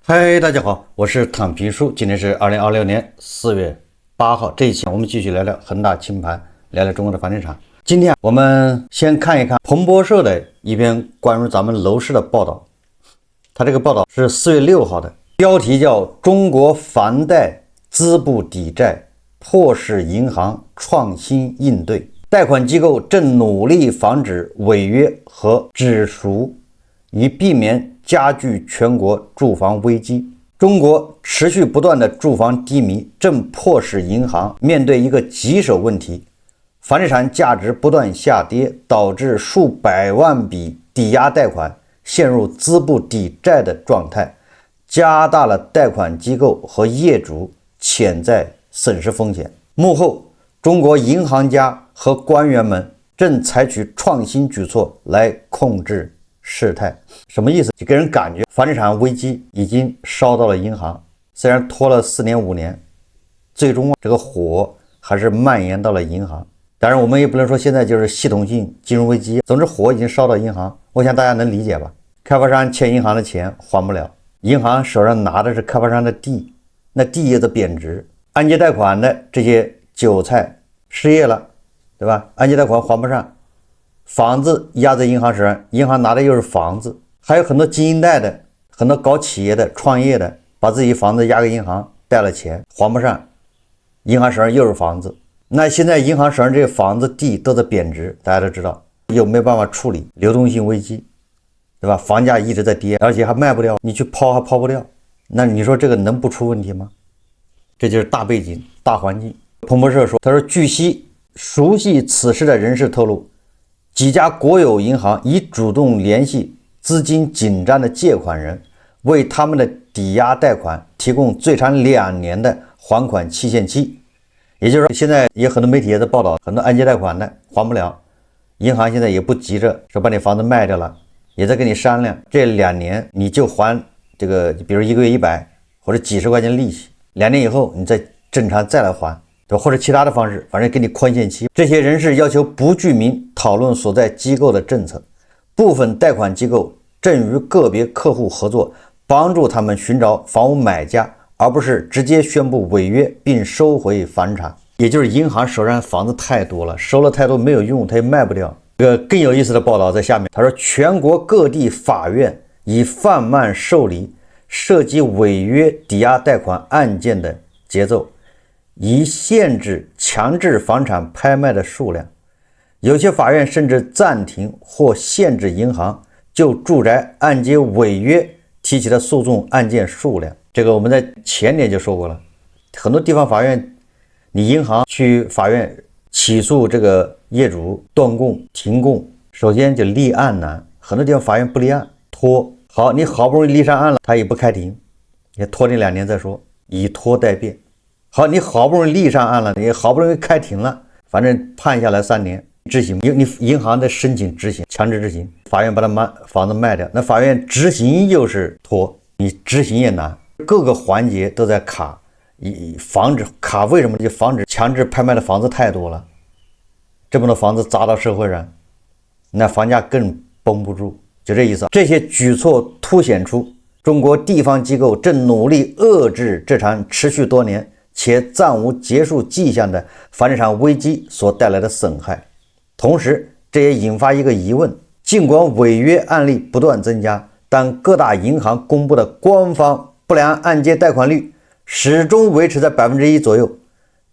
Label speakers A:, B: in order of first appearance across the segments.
A: 嗨，大家好，我是躺平叔，今天是2026年4月8号。这一期我们继续聊聊恒大清盘，聊聊中国的房地产。今天我們先看一看彭博社的一篇關於咱們樓市的報道。它這個報道是4月6號的，標題叫中國房貸資不抵債，迫使銀行創新應對，貸款機構正努力防止違約和止贖，以避免加劇全國住房危機。中國持續不斷的住房低迷正迫使銀行面對一個棘手問題，房地產價值不斷下跌，導致數百萬筆抵押貸款陷入資不抵債的狀態，加大了貸款機構和業主潛在損失風險。幕後，中國銀行家和官員們正採取創新舉措來控制事態。什麼意思？就給人感覺房地產危機已經燒到了銀行，雖然拖了4年5年，最終這個火還是蔓延到了銀行。當然我們也不能說現在就是系統性金融危機，總之火已經燒到銀行，我想大家能理解吧。開發商欠銀行的錢還不了，銀行手上拿的是開發商的地，那地也在貶值，按揭貸款的這些韭菜失業了，對吧？按揭貸款還不上，房子壓在銀行手上，銀行拿的又是房子，還有很多经营貸的，很多搞企業的創業的，把自己房子押給銀行貸了錢還不上，銀行手上又是房子。那現在銀行手上這些房子地都在貶值，大家都知道，又沒辦法處理流動性危機，對吧？房價一直在跌，而且還賣不掉，你去拋還拋不掉，那你說這個能不出問題嗎？這就是大背景大環境。彭博社說，他說據悉，熟悉此事的人士透露，幾家國有銀行已主動聯繫資金緊張的借款人，為他們的抵押貸款提供最長2年的還款期限期。也就是說，現在也很多媒體也在報道，很多按揭貸款的還不了，銀行現在也不急着說把你房子賣掉了，也在跟你商量，這2年你就還這個，比如1個月100或者幾十塊錢利息，2年以後你再正常再來還，對吧？或者其他的方式，反正給你寬限期。這些人士要求不具名討論所在機構的政策，部分貸款機構正與個別客戶合作，幫助他們尋找房屋買家，而不是直接宣布違約並收回房產。也就是銀行手上房子太多了，收了太多沒有用，他也賣不掉。這個更有意思的報道在下面，他說全國各地法院已放慢受理涉及違約抵押貸款案件的節奏，以限制強制房產拍賣的數量。有些法院甚至暫停或限制銀行就住宅按揭違約提起的訴訟案件數量。這個我們在前年就說過了，很多地方法院，你銀行去法院起訴這個業主斷供停供，首先就立案难，很多地方法院不立案拖。好，你好不容易立上案了，他也不開庭，也拖你2年再說，以拖待變。好，你好不容易立上案了，你好不容易開庭了，反正判下來3年執行，你銀行的申請執行強制執行，法院把他房子賣掉，那法院執行又是拖，你執行也難，各個環節都在卡，以防止卡。為什麼？就防止強制拍賣的房子太多了，這麼多房子砸到社會上，那房價更繃不住，就這意思。這些舉措凸顯出中國地方機構正努力遏制這場持續多年且暫無結束跡象的房地產危機所帶來的損害。同時，這也引發一個疑問，儘管違約案例不斷增加，但各大銀行公布的官方不良按揭貸款率始終維持在1%左右，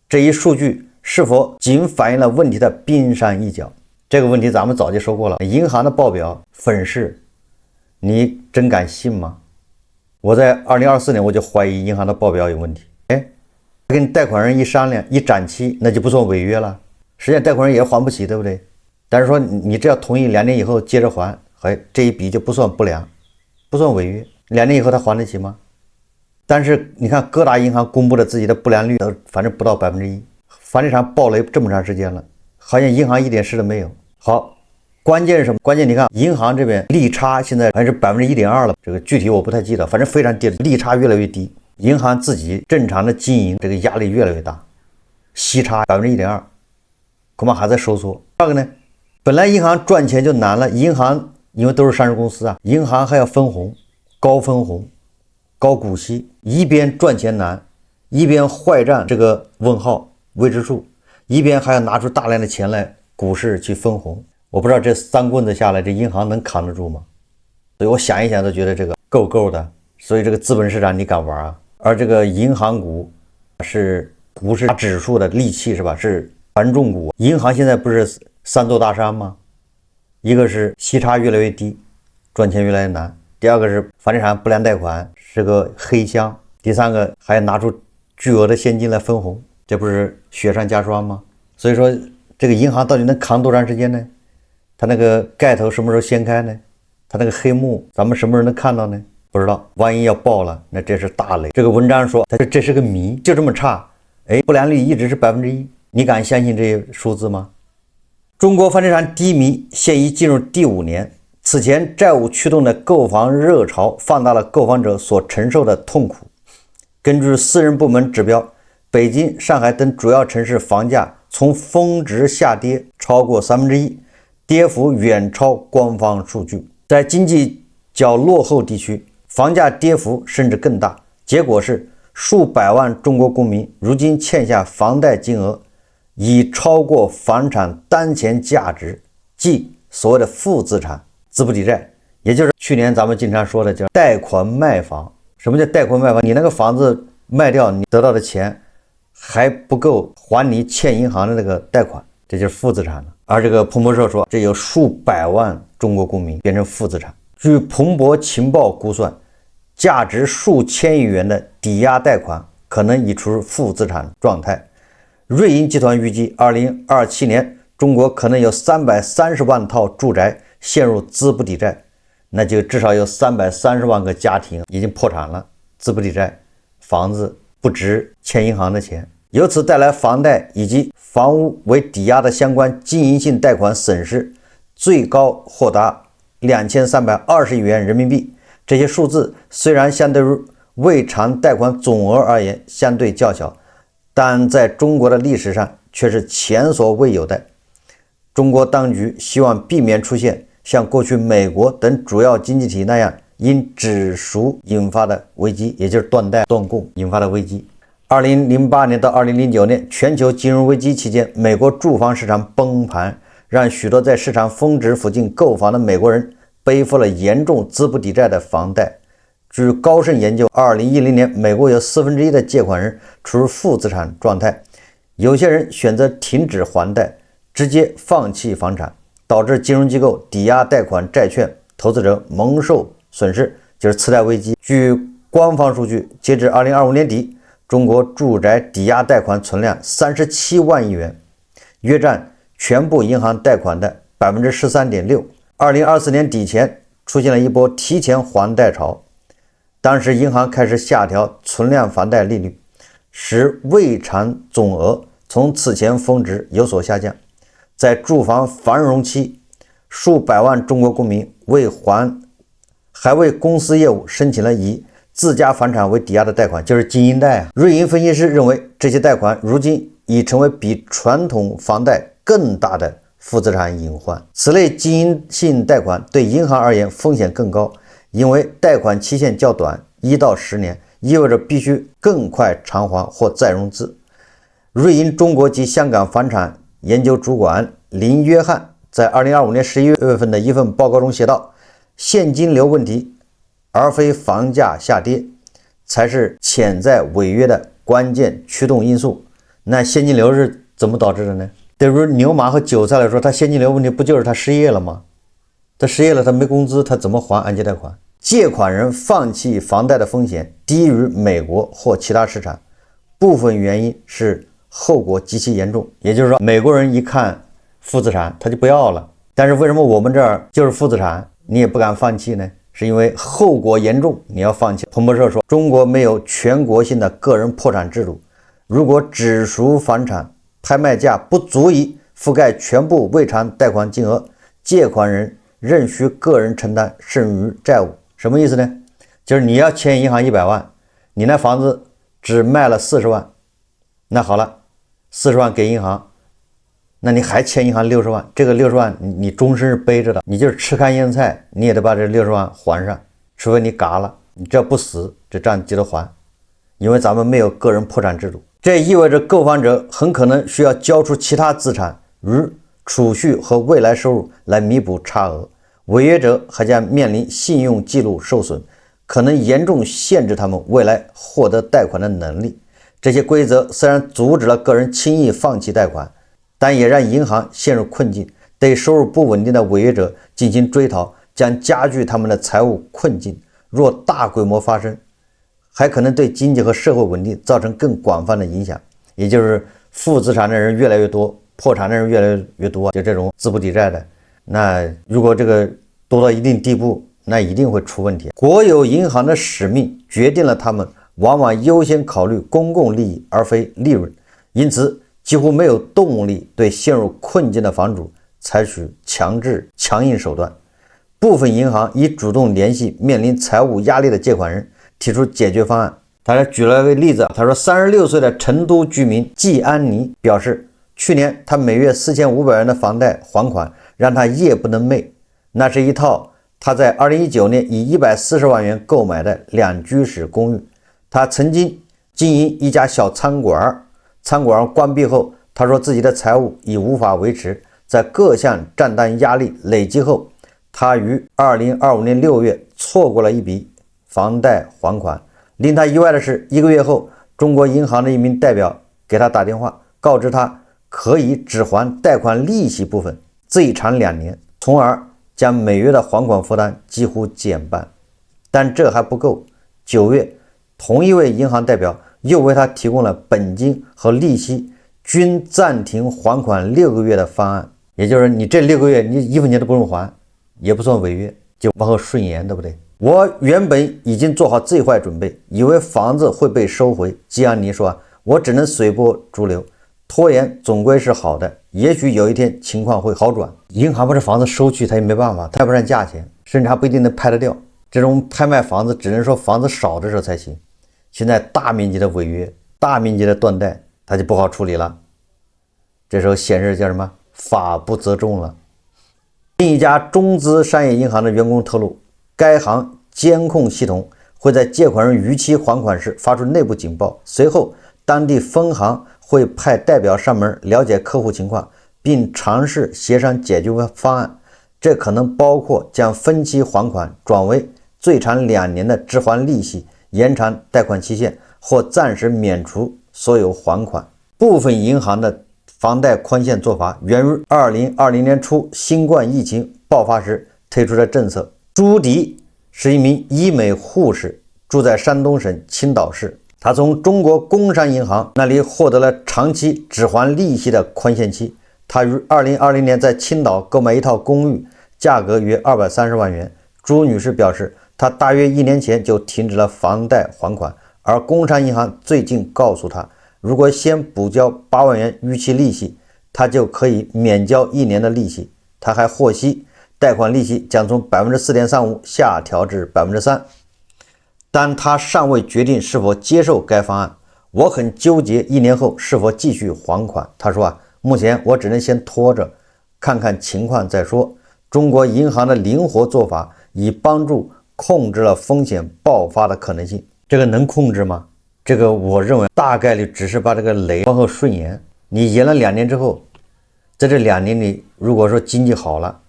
A: 這一數據是否僅反映了問題的冰山一角？這個問題咱們早就說過了，銀行的報表粉飾，你真敢信嗎？我在2024年我就懷疑銀行的報表有問題。跟貸款人一商量一展期，那就不算違約了。實際上貸款人也還不起，對不對？但是說你只要同意2年以後接着還，這一筆就不算不良，不算違約。2年以後他還得起嗎？但是你看各大银行公布的自己的不良率都反正不到1%，房地產暴雷這麼長時間了，好像銀行一點事都沒有。好，關鍵是什麼？關鍵你看銀行這邊利差現在還是1.2%了，这個具體我不太記得，反正非常低，利差越來越低，銀行自己正常的經營這個壓力越來越大，息差1.2%，恐怕還在收縮。第二個呢，本來銀行賺錢就難了，銀行因為都是上市公司啊，銀行還要分紅，高分紅，高股息，一邊賺錢難，一邊壞賬這個問號未知數，一邊還要拿出大量的錢來股市去分紅。我不知道這三棍子下來，這銀行能扛得住嗎？所以我想一想都覺得這個夠的。所以这個資本市場你敢玩啊？而這個銀行股是股市指數的利器，是吧？是權重股。銀行現在不是三座大山嗎？一個是息差越來越低，賺錢越來越難；第二個是房地產不良貸款是個黑箱；第三個還要拿出巨額的現金來分紅，這不是雪上加霜嗎？所以說這個銀行到底能扛多長時間呢？它那個蓋頭什麼時候掀開呢？它那個黑幕咱們什麼時候能看到呢？不知道，萬一要爆了，那這是大雷。這個文章說这是個謎，就這麼差，不良率一直是1%，你敢相信這些數字嗎？中國房地產低迷現已進入第5年，此前債務驅動的購房熱潮放大了購房者所承受的痛苦。根據私人部門指標，北京、上海等主要城市房價從峰值下跌超過1%，跌幅遠超官方數據。在經濟較落後地區，房價跌幅甚至更大，結果是數百萬中國公民如今欠下房貸金額已超過房產當前價值，即所謂的負資產，資不抵債，也就是去年咱們經常說的叫貸款賣房。什麼叫貸款賣房？你那個房子賣掉，你得到的錢還不夠還你欠銀行的那個貸款，這就是負資產了。而這個彭博社說，這有數百萬中國公民變成負資產。據彭博情報估算，價值數千億元的抵押貸款可能已處於負資產狀態。瑞銀集團預計2027年中國可能有330萬套住宅陷入資不抵債，那就至少有330萬個家庭已經破產了，資不抵債，房子不值欠銀行的錢，由此帶來房貸以及房屋為抵押的相關經營性貸款損失最高或達2320億元人民幣。這些數字雖然相對於未償貸款總額而言相對較小，但在中國的歷史上卻是前所未有的。中國當局希望避免出現像過去美國等主要經濟體那樣因指數引發的危機，也就是斷貸斷供引發的危機。2008年到2009年全球金融危機期間，美國住房市場崩盤，讓許多在市場峰值附近購房的美國人背負了嚴重資不抵債的房貸。據高盛研究，2010年美國有1/4的借款人處於負資產狀態，有些人選擇停止還貸，直接放棄房產，導致金融機構抵押貸款債券投資者蒙受損失，就是次貸危機。據官方數據，截至2025年底，中國住宅抵押貸款存量37萬億元，約占全部銀行貸款的 13.6%。2024年底前出現了一波提前還貸潮，當時銀行開始下調存量房貸利率，使未償總額從此前峰值有所下降。在住房繁榮期，數百萬中國公民還為公司業務申請了以自家房產為抵押的貸款，就是經營貸啊。瑞銀分析師認為，這些貸款如今已成為比傳統房貸更大的負資產隱患。此類經營性貸款對銀行而言風險更高，因為貸款期限較短，1到10年，意味着必須更快償還或再融資。瑞銀中國及香港房產研究主管林約翰在2025年11月份的一份報告中寫道，現金流問題而非房價下跌才是潛在違約的關鍵驅動因素。那現金流是怎麼導致的呢？對於牛馬和韭菜來說，他現金流問題不就是他失業了嗎？他失業了，他沒工資，他怎麼還按揭貸款？借款人放棄房貸的風險低於美國或其他市場，部分原因是後果極其嚴重。也就是說，美國人一看負資產他就不要了，但是為什麼我們這兒就是負資產你也不敢放棄呢？是因為後果嚴重，你要放棄。彭博社說，中国沒有全國性的個人破產制度，如果只屬房產拍賣價不足以覆蓋全部未償貸款金額，借款人仍需個人承擔剩餘債務。什麼意思呢？就是你要欠銀行100萬，你那房子只賣了40萬，那好了，40万給銀行，那你還欠銀行60萬，這個60万你終身是背着的，你就是吃糠咽菜，你也得把這60萬還上，除非你嘎了，你只要不死，这賬記得還，因為咱們沒有個人破產制度。這意味着購房者很可能需要交出其他資產，如儲蓄和未來收入來彌補差額。違約者還將面臨信用記錄受損，可能嚴重限制他們未來獲得貸款的能力。這些規則雖然阻止了個人輕易放棄貸款，但也讓銀行陷入困境。對收入不穩定的違約者進行追討，將加劇他們的財務困境。若大規模發生，還可能對經濟和社會穩定造成更廣泛的影響。也就是負資產的人越來越多，破產的人越來越多，就這種資不抵債的。那如果這個多到一定地步，那一定會出問題。國有銀行的使命決定了他們往往優先考慮公共利益而非利潤，因此幾乎沒有動力對陷入困境的房主採取強硬手段。部分銀行已主動聯繫面臨財務壓力的借款人，提出解決方案。他舉了一個例子，他說36歲的成都居民季安妮表示，去年他每月4500元的房貸還款讓他夜不能寐。那是一套他在2019年以140萬元購買的2居室公寓。他曾經經營一家小餐館，餐館關閉後，他說自己的財務已無法維持，在各項賬單壓力累積後，他於2025年6月錯過了一筆房貸還款。令他意外的是，1個月後，中國銀行的一名代表給他打電話，告知他可以只還貸款利息部分，最長2年，從而將每月的還款負擔幾乎減半。但這還不夠，9月，同一位銀行代表又為他提供了本金和利息均暫停還款6個月的方案。也就是你這6個月你1分錢都不用還，也不算違約，就往後順延，對不對？我原本已經做好最壞準備，以為房子會被收回。季安妮說，我只能隨波逐流，拖延總歸是好的，也許有一天情況會好轉。銀行把這房子收去，他也沒辦法，他也不上價錢，甚至還不一定能拍得掉。這種拍賣房子只能說房子少的時候才行。現在大面積的違約，大面積的斷貸，他就不好處理了。這時候顯示叫什麼？法不責眾了。另一家中資商業銀行的員工透露，該行監控系統會在借款人逾期還款時發出內部警報，隨後當地分行會派代表上門了解客戶情況，並嘗試協商解決方案。這可能包括將分期還款轉為最長2年的置換利息，延長貸款期限，或暫時免除所有還款。部分銀行的房貸寬限做法源於2020年初新冠疫情爆發時推出的政策。朱迪是一名醫美護士，住在山東省青島市。他從中國工商銀行那裡獲得了長期只還利息的寬限期。他於2020年在青島購買一套公寓，價格約230萬元。朱女士表示，她大約1年前就停止了房貸還款，而工商銀行最近告訴她，如果先補交8萬元逾期利息，她就可以免交1年的利息。她還獲悉，貸款利息將從 4.35% 下調至 3%， 但他尚未決定是否接受該方案。我很糾結1年後是否繼續還款。他說目前我只能先拖着，看看情況再說。中國銀行的靈活做法已幫助控制了風險爆發的可能性。這個能控制嗎？這個我認為大概率只是把這個雷往後順延。你延了2年之後，在這2年裡，如果說經濟好了，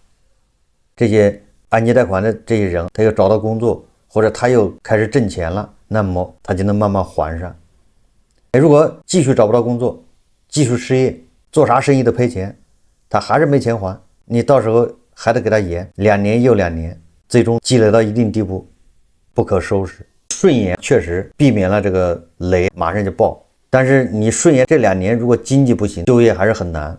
A: 這些按揭貸款的這些人他又找到工作，或者他又開始掙錢了，那麼他就能慢慢還上。如果繼續找不到工作，繼續失業，做啥生意都賠錢，他還是沒錢還，你到時候還得給他延2年又2年，最終積累到一定地步不可收拾。順延確實避免了這個雷馬上就爆，但是你順延這2年，如果經濟不行，就業還是很難，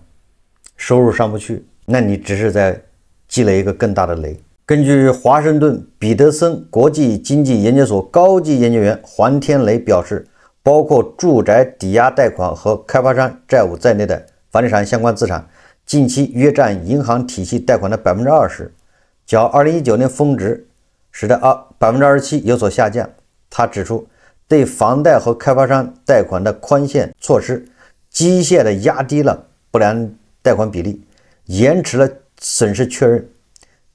A: 收入上不去，那你只是在積累一個更大的雷。根據華盛頓彼得森國際經濟研究所高級研究員黄天雷表示，包括住宅抵押貸款和開發商債務在內的房地產相關資產，近期約占銀行體系貸款的 20%， 較2019年峰值時的 27% 有所下降。他指出，對房貸和開發商貸款的寬限措施機械地壓低了不良貸款比例，延遲了損失確認，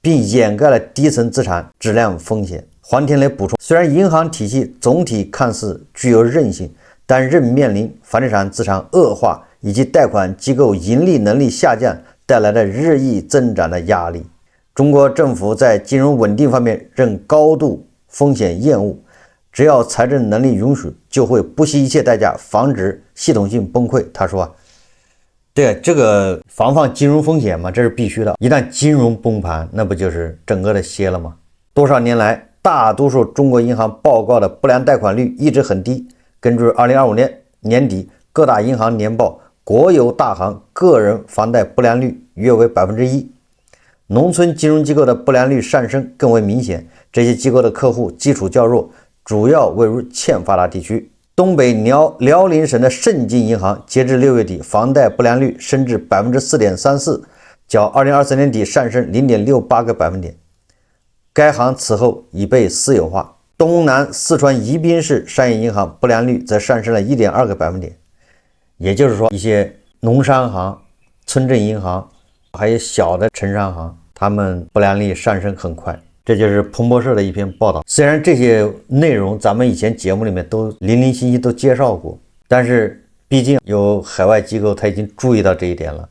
A: 並掩蓋了低層資產質量風險。黃天雷補充，雖然銀行體系總體看似具有韌性，但仍面臨房地產資產惡化以及貸款機構盈利能力下降帶來的日益增長的壓力。中國政府在金融穩定方面仍高度風險厭惡，只要財政能力允許，就會不惜一切代價防止系統性崩潰。他說對，這個防範金融風險嘛，這是必須的。一旦金融崩盤，那不就是整個的歇了嗎？多少年來，大多數中國銀行報告的不良貸款率一直很低。根據2025年年底各大銀行年報，國有大行個人房貸不良率約為 1%， 農村金融機構的不良率上升更為明顯。這些機構的客戶基礎較弱，主要位於欠發達地區。東北遼寧省的盛京銀行截至6月底，房貸不良率升至 4.34%， 較2023年底上升 0.68個百分點。該行此後已被私有化。東南四川宜賓市商業銀行不良率則上升了 1.2個百分點。也就是說，一些農商行、村鎮銀行還有小的城商行，他們不良率上升很快。這就是彭博社的一篇報道。雖然這些內容咱們以前節目裡面都零零星星都介紹過，但是畢竟有海外機構他已經注意到這一點了，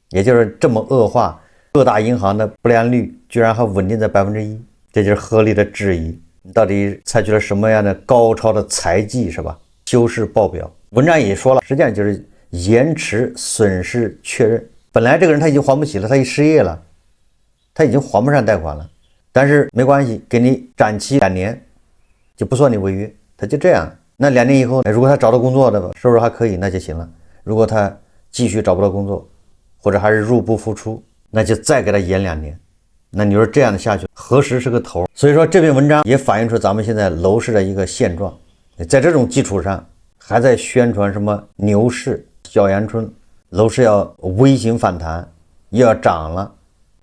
A: 也就是這麼惡化，各大銀行的不良率居然還穩定在 1%， 這就是合理的質疑，你到底採取了什麼樣的高超的財技，是吧？修飾報表。文章也說了，實際上就是延遲損失確認。本來這個人他已經還不起了，他已失業了，他已經還不上貸款了，但是沒關係，給你展期2年，就不算你違約，他就這樣。那2年以後，如果他找到工作的收入還可以，那就行了。如果他繼續找不到工作，或者還是入不敷出，那就再給他延2年。那你說這樣的下去，何時是個頭？所以說这篇文章也反映出咱們現在樓市的一個現狀。在這種基礎上，還在宣傳什麼牛市、小陽春，樓市要微型反彈，又要漲了。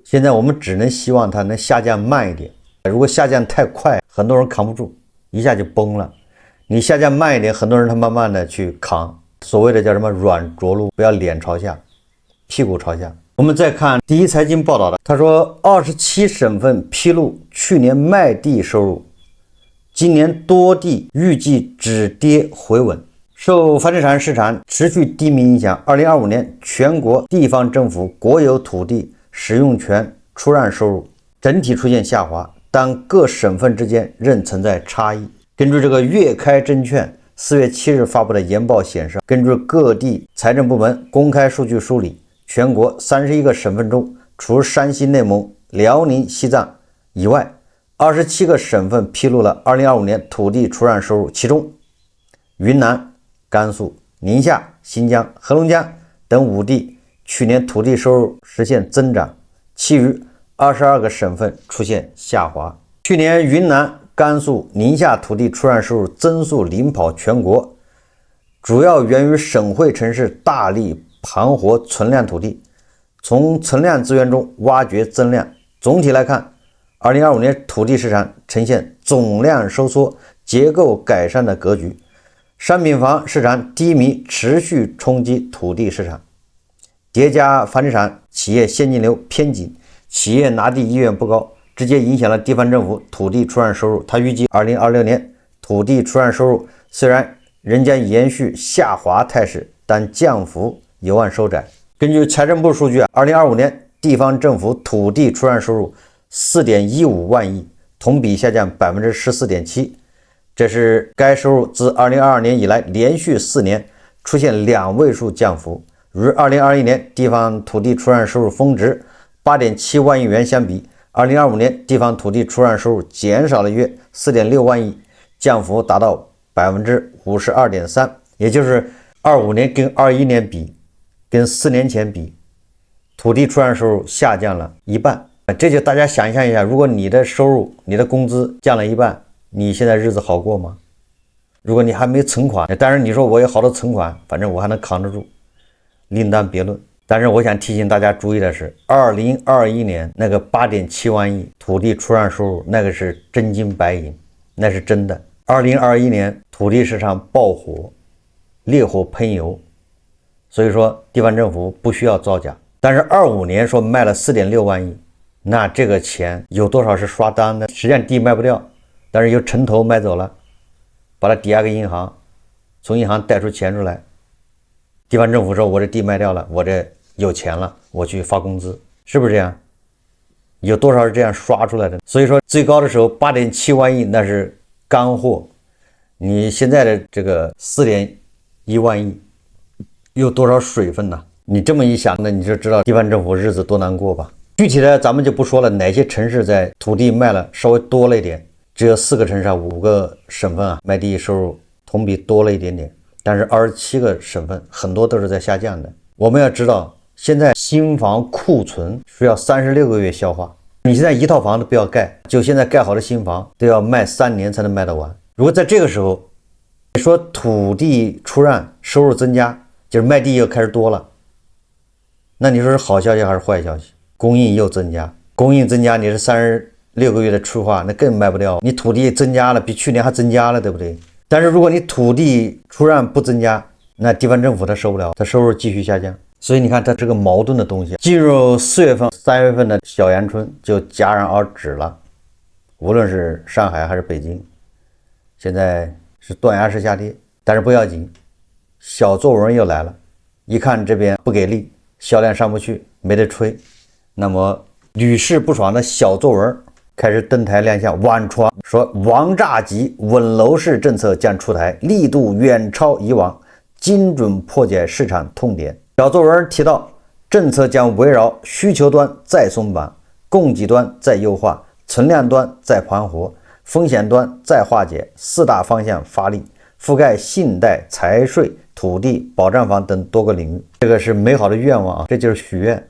A: 現在我們只能希望它能下降慢一點。如果下降太快，很多人扛不住，一下就崩了。你下降慢一點，很多人他慢慢的去扛。所謂的叫什麼軟着陸，不要臉朝下，屁股朝下。我們再看第一財經報道的，他說27省份披露去年賣地收入，今年多地預計止跌回穩。受房地產市場持續低迷影響，2025年全國地方政府國有土地使用權出讓收入整體出現下滑，但各省份之間仍存在差異。根据這個粵開證券4月7日發布的研報顯示，根據各地財政部門公開數據梳理，全國31個省份中，除山西、內蒙、遼寧、西藏以外，27個省份披露了2025年土地出讓收入，其中雲南、甘肅、寧夏、新疆、黑龍江等5地去年土地收入實現增長，其餘22個省份出現下滑。去年雲南、甘肅、寧夏土地出讓收入增速領跑全國，主要源於省會城市大力盤活存量土地，從存量資源中挖掘增量。總體來看，2025年土地市場呈現總量收縮、結構改善的格局。商品房市場低迷持續衝擊土地市場，疊加房地產企業現金流偏緊，企業拿地意願不高，直接影響了地方政府土地出讓收入。他預計2026年土地出讓收入雖然仍將延續下滑態勢，但降幅有望收窄。根據財政部數據，2025年地方政府土地出讓收入 4.15 萬億，同比下降 14.7%。這是該收入自2022年以來連續4年出現2位數降幅。與2021年地方土地出讓收入峰值 8.7 萬億元相比，2025年地方土地出讓收入減少了約 4.6 萬億，降幅達到 52.3%。也就是25年跟21年比，跟4年前比，土地出讓收入下降了一半。這就大家想象一下，如果你的收入、你的工資降了一半，你现在日子好過嗎？如果你還沒存款，當然你說我有好多存款，反正我還能扛得住，另當別論。但是我想提醒大家注意的是，2021年那個 8.7 萬億土地出讓收入，那個是真金白銀，那是真的。2021年土地市场爆火，烈火噴油，所以說地方政府不需要造假。但是25年說賣了 4.6 萬億，那這個錢有多少是刷單的？實際上地賣不掉，但是有城投買走了，把它抵押给银行，从银行贷出钱出来，地方政府说我这地賣掉了，我这有錢了，我去發工資，是不是這樣？有多少是這樣刷出來的？所以說最高的時候8.7萬億那是乾貨，你現在的這個4.1萬億有多少水分呢？你這麼一想呢，你就知道地方政府日子多難過吧。具體的咱們就不說了，哪些城市在土地賣了稍微多了一點，只有4個城市啊，5個省份啊，賣地收入同比多了一點點，但是27個省份很多都是在下降的。我們要知道，現在新房庫存需要36個月消化，你現在一套房都不要蓋，就現在蓋好的新房都要賣3年才能賣得完。如果在這個時候你說土地出讓收入增加，就是賣地又開始多了，那你說是好消息還是壞消息？供應又增加，供應增加，你是36個月的催化，那更賣不掉。你土地增加了，比去年還增加了，對不对？但是如果你土地出讓不增加，那地方政府它受不了，它收入繼續下降。所以你看它這個矛盾的東西，進入4月份、3月份的小陽春就戛然而止了。無論是上海還是北京，現在是斷崖式下跌，但是不要緊，小作文又來了。一看這邊不給力，銷量上不去，沒得吹，那麼屢試不爽的小作文開始登台亮相，婉傳說王炸級穩樓市政策將出台，力度遠超以往，精準破解市場痛點。小作文提到，政策將圍繞需求端再鬆綁，供給端再優化，存量端再盤活，風險端再化解，4大方向發力，覆蓋信貸、財稅、土地、保障房等多個領域。這個是美好的願望啊，這就是許願，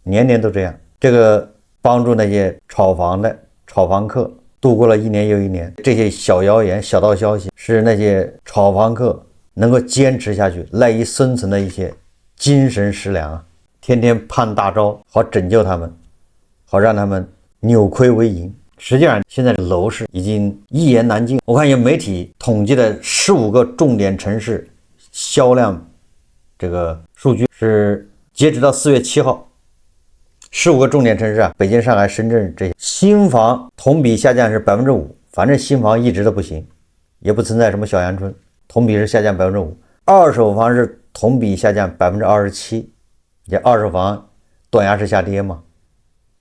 A: 年年都這樣。這個幫助那些炒房的炒房客度過了一年又一年。這些小謠言、小道消息是那些炒房客能夠堅持下去、賴以生存的一些精神食糧啊！天天盼大招，好拯救他們，好讓他們扭虧為盈。實際上，現在的樓市已經一言難盡。我看有媒體統計的15個重點城市銷量這個數據是截止到4月7號，15個重點城市啊，北京、上海、深圳這些新房同比下降是5%，反正新房一直都不行，也不存在什麼小陽春，同比是下降5%。二手房是同比下降27%，也二手房斷崖式下跌嘛。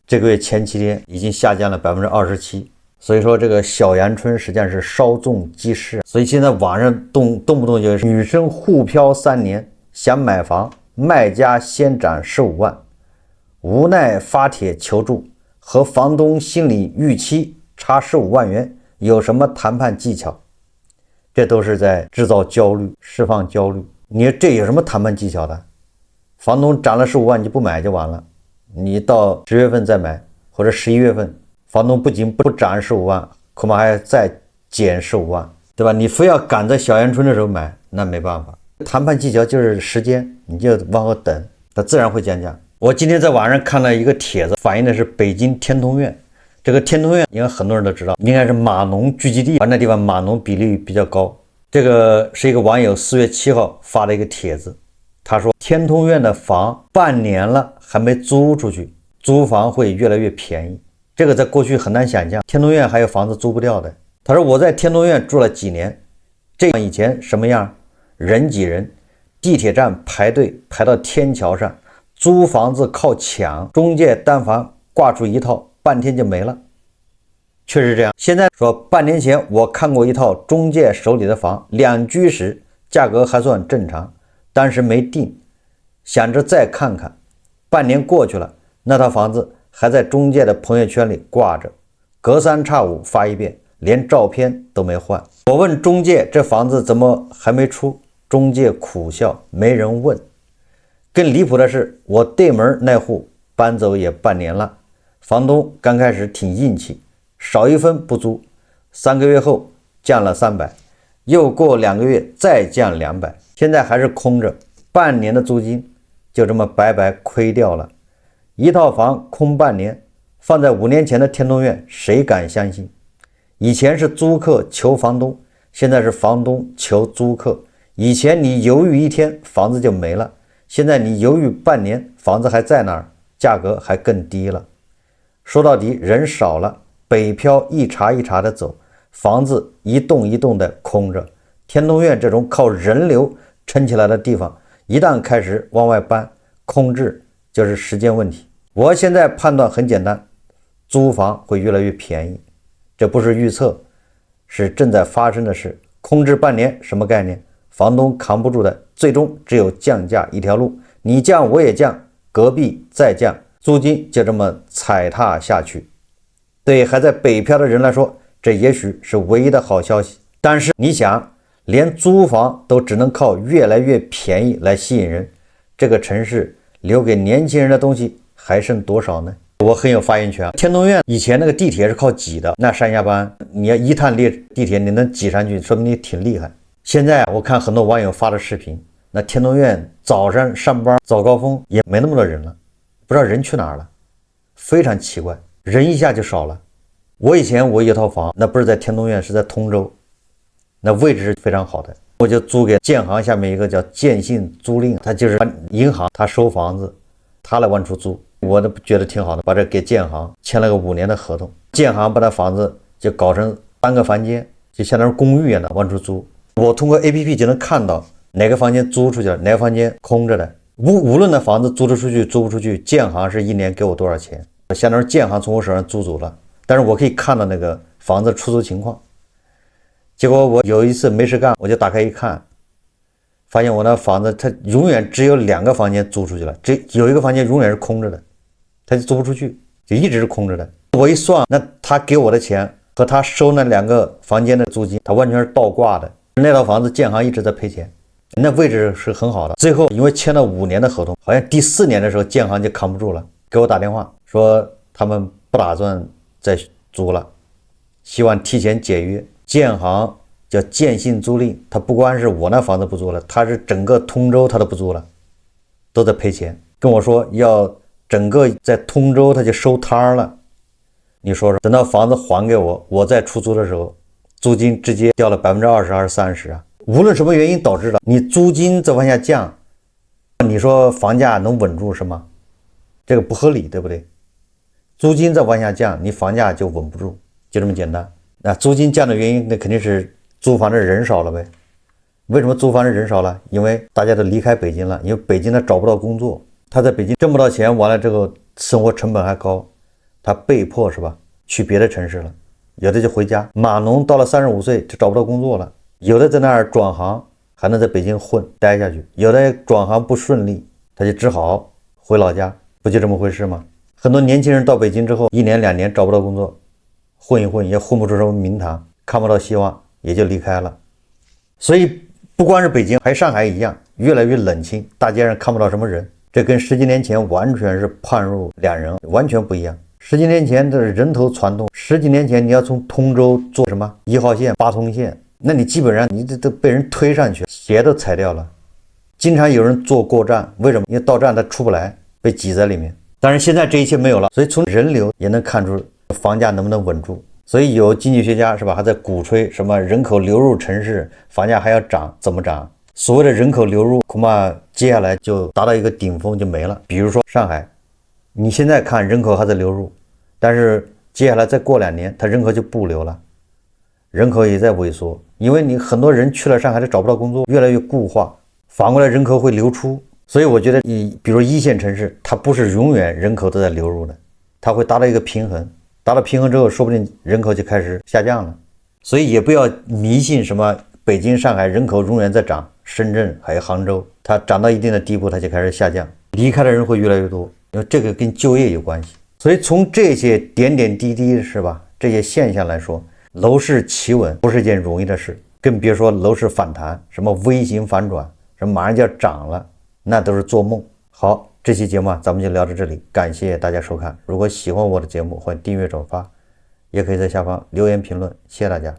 A: 這個月前7天已經下降了27%，所以說這個小陽春實際上是稍縱即逝。所以現在網上動不動就是女生滬漂3年想買房，賣家先漲15萬，無奈發帖求助，和房東心理預期差15萬元，有什麼談判技巧？這都是在制造焦慮，釋放焦慮。你說這有什麼談判技巧的？房東漲了15萬，你就不買就完了。你到10月份再買，或者11月份，房東不僅不漲15萬，恐怕還要再減15萬，對吧？你非要趕在小陽春的時候買，那沒辦法。談判技巧就是時間，你就往後等，它自然會降價。我今天在網上看了一個帖子，反映的是北京天通苑。這個天通苑應該很多人都知道，應該是碼農聚集地，而那地方碼農比例比較高。這個是一個網友4月7號發的一個帖子，他說天通苑的房半年了還沒租出去，租房會越來越便宜。這個在過去很難想象，天通苑還有房子租不掉的。他說我在天通苑住了幾年，這以前什麼樣？人擠人，地鐵站排隊排到天橋上，租房子靠搶，中介單房掛出一套，半天就沒了。確實這樣。現在說半年前我看過一套中介手裡的房，2居室，價格還算正常，當時沒定，想着再看看。半年過去了，那套房子還在中介的朋友圈裡掛着，隔三差五發一遍，連照片都沒換。我問中介這房子怎麼還沒出，中介苦笑，沒人問。更離譜的是，我對門那戶搬走也半年了，房東剛開始挺硬氣，少一分不租，3個月後降了300，又過2個月再降200，現在還是空着，半年的租金就這麼白白虧掉了。一套房空半年，放在5年前的天通苑，誰敢相信？以前是租客求房東，現在是房東求租客。以前你猶豫一天，房子就沒了，現在你猶豫半年，房子還在那兒，價格還更低了。說到底，人少了，北漂一茬一茬的走，房子一棟一棟的空着。天通苑這種靠人流撐起來的地方，一旦開始往外搬，空置就是時間問題。我現在判斷很簡單，租房会越来越便宜，這不是預測，是正在發生的事。空置半年什麼概念？房東扛不住的，最終只有降價一條路，你降我也降，隔壁再降，租金就這麼踩踏下去。對還在北漂的人來說，這也許是唯一的好消息。但是你想，連租房都只能靠越來越便宜來吸引人，這個城市留給年輕人的東西還剩多少呢？我很有發言权。天通苑以前那個地鐵是靠擠的，那上下班你要一趟地鐵你能擠上去，說明你挺厲害。現在我看很多網友發的視頻，那天通苑早上上班早高峰也没那么多人了，不知道人去哪儿了，非常奇怪，人一下就少了。我以前我有套房，那不是在天通苑，是在通州，那位置是非常好的，我就租给建行下面一个叫建信租赁，他就是银行，他收房子，他来往出租，我都觉得挺好的，把这给建行簽了個5年的合同，建行把他房子就搞成3個房間，就相當於公寓一樣的往出租。我通過 APP 就能看到哪個房間租出去了，哪個房間空着的。無論那房子租得出去租不出去，建行是1年給我多少錢，相當於建行從我手上租走了，但是我可以看到那個房子出租情況。結果我有一次沒事幹，我就打開一看，發現我那房子它永遠只有2個房間租出去了，這有一個房間永遠是空着的，它就租不出去，就一直是空着的。我一算，那他給我的錢和他收那2個房間的租金，他完全是倒掛的。那套房子建行一直在賠錢，那位置是很好的。最後因為簽了5年的合同，好像第4年的時候建行就扛不住了，給我打電話說他們不打算再租了，希望提前解約。建行叫建信租賃，他不光是我那房子不租了，他是整個通州他都不租了，都在賠錢。跟我說要整個在通州他就收攤了。你說說，等到房子還給我，我再出租的時候，租金直接掉了20%還是30%啊！無論什麼原因導致的，你租金再往下降，你說房價能穩住是嗎？這個不合理，對不對？租金再往下降，你房價就穩不住，就這麼簡單。那租金降的原因，那肯定是租房的人少了唄。為什麼租房的人少了？因為大家都離開北京了，因為北京他找不到工作，他在北京掙不到錢，完了之後生活成本還高，他被迫是吧，去別的城市了。有的就回家，碼農到了35歲就找不到工作了，有的在那兒轉行還能在北京混待下去，有的轉行不順利，他就只好回老家，不就這麼回事嗎？很多年輕人到北京之後1年2年找不到工作，混一混也混不出什麼名堂，看不到希望，也就離開了。所以不光是北京，還上海一樣，越來越冷清，大街上看不到什麼人，這跟10幾年前完全是判若兩人，完全不一樣。10幾年前的人頭攒動，10幾年前你要從通州坐什麼1號線、8通線，那你基本上你都被人推上去，鞋都踩掉了。經常有人坐過站，為什麼？因為到站他出不來，被擠在裡面。當然現在這一切沒有了，所以從人流也能看出房價能不能穩住。所以有經濟學家是吧，還在鼓吹什麼人口流入城市，房價還要漲，怎麼漲？所謂的人口流入恐怕接下來就達到一個頂峰就沒了。比如說上海，你現在看人口還在流入，但是接下來再過2年，它人口就不流了，人口也在萎縮，因為你很多人去了上海都找不到工作，越來越固化，反過來人口會流出。所以我覺得比如1線城市，它不是永遠人口都在流入的，它會達到一個平衡，達到平衡之後，說不定人口就開始下降了。所以也不要迷信什麼北京、上海人口永遠在漲，深圳還有杭州，它漲到一定的地步，它就開始下降，離開的人會越來越多，因為這個跟就業有關係。所以從這些點點滴滴是吧，這些現象來說，樓市企穩不是一件容易的事，更別說樓市反彈，什麼 V 型反轉，什麼馬上就要漲了，那都是做夢。好，這期節目咱們就聊到這裡，感謝大家收看。如果喜歡我的節目，歡迎訂閱轉發，也可以在下方留言評論，謝謝大家。